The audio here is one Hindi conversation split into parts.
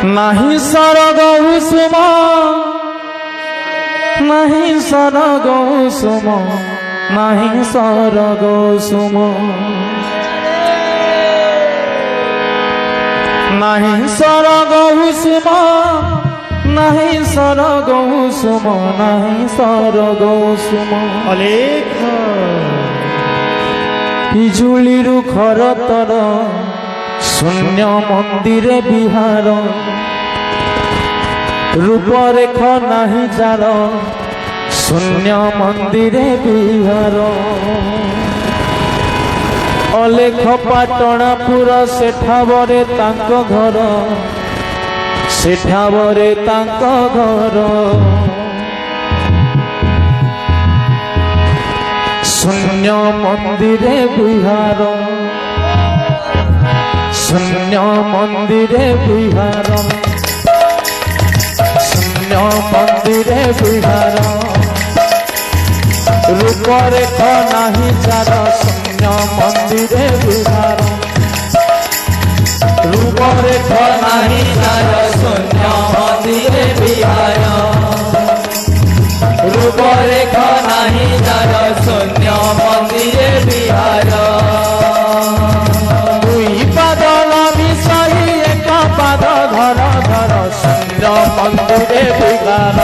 नहीं सरग सुम नहीं सरग सुम नहीं सरग सुम नहीं सरग सुम नहीं सरग सुम नहीं सरग सुम अलेख पिजुलिरु खरतर शून्य मंदिर विहार रूपरेख नहीं जार शून्य मंदिर विहार अलेख पाटणापुर सेठावरे तांको घर सेठावरे तांको घर शून्य मंदिर विहार शून्य मंदिर विहार शून्य मंदिर विहार रूपरेख नहीं जार शून्य मंदिर विहार रूपरेख नहीं जार शून्य मंदिर विहार रूपरेख नहीं जार शून्य मंदिर विहार शून्य मंदिर विहार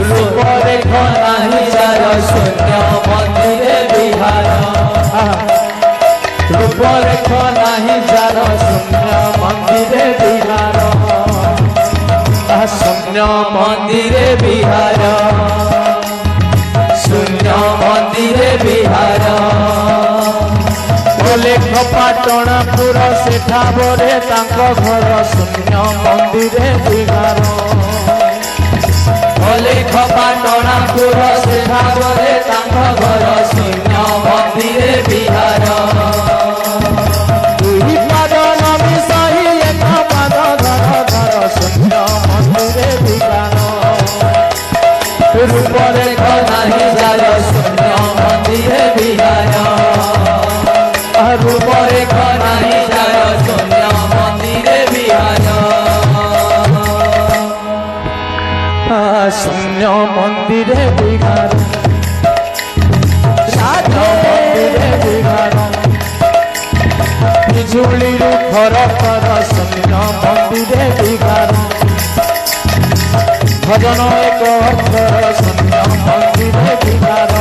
रूपरेख नहीं जार शून्य मंदिर विहार रूपरेख नहीं जार शून्य मंदिर विहार शून्य मंदिर विहार शून्य मंदिर विहार अलेख पाटणापुर सेठावरे तांको घर शून्य मंदिर विहार अलेख पाटणापुर सेठावरे तांको घर शून्य मंदिर विहार दुई पाद नमी सही एक पाद धर धर शून्य मंदिर विहार रूपरेख नहीं जार शून्य मंदिर विहार रूपरेख नहीं जार शून्य मंदिर विहार शून्य मंदिर विहार मंदिर विहार बिजुलिरु खरतर शून्य मंदिर विहार भजन एक अक्षर शून्य मंदिर विहार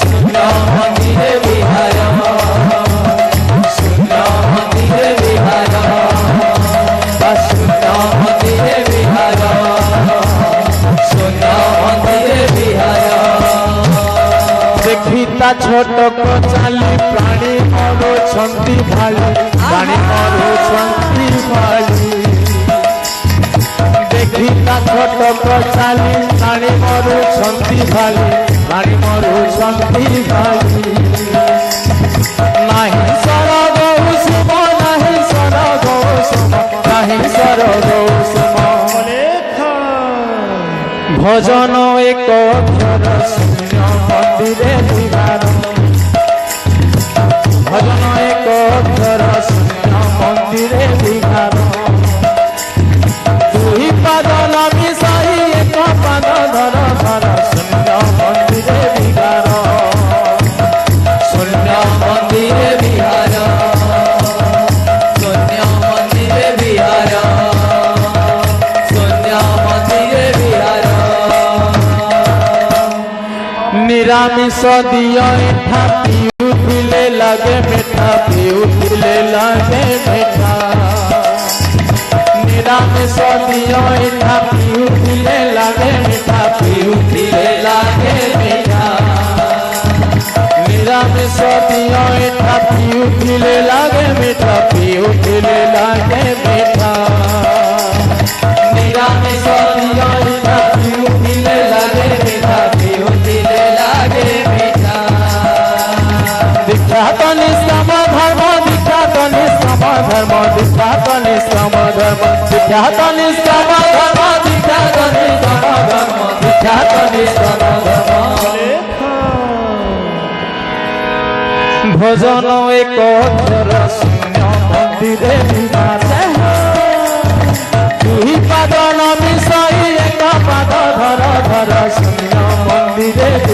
शून्य मंदिर विहार शून्य मंदिर विहार शून्य मंदिर विहार शून्य मंदिर विहार देखिता छोट को चाली प्राणी मरुछंती भाली प्राणी मरुछंती भाली देखिता छोट को चाली प्राणी मरुछंती भाली प्राणी मरुछंती भाली नहीं सरग सुम नहीं सरग सुम नहीं सरग सुम भजन एक अक्षर शून्य मंदिर विहार भजन एक अक्षर शून्य मंदिर विहार दुई पाद नमी सही एक पाद धर धर शून्य मंदिर विहार शून्य मंदिर विहार शून्य मंदिर विहार शून्य मंदिर विहार निरामिष दियो एठा पिउथिले लगे मीठा पिउथिले लगे मीठा निरामिष दियो एठा पिउथिले लगे मीठा पिउथिले लगे मीठा निरामिष दियो एठा पिउथिले लगे मीठा पिउथिले लगे मीठा निरामिष दियो एठा पिउथिले लगे मीठा पिउथिले लगे मीठा दीक्षा तो निष्काम धर्म दीक्षा तो निष्काम धर्म दीक्षा तो निष्काम धर्म दीक्षा तो निष्काम धर्म दीक्षा तो निष्काम धर्म दीक्षा तो निष्काम धर्म भजन एक अक्षर शून्य मंदिर विहार रे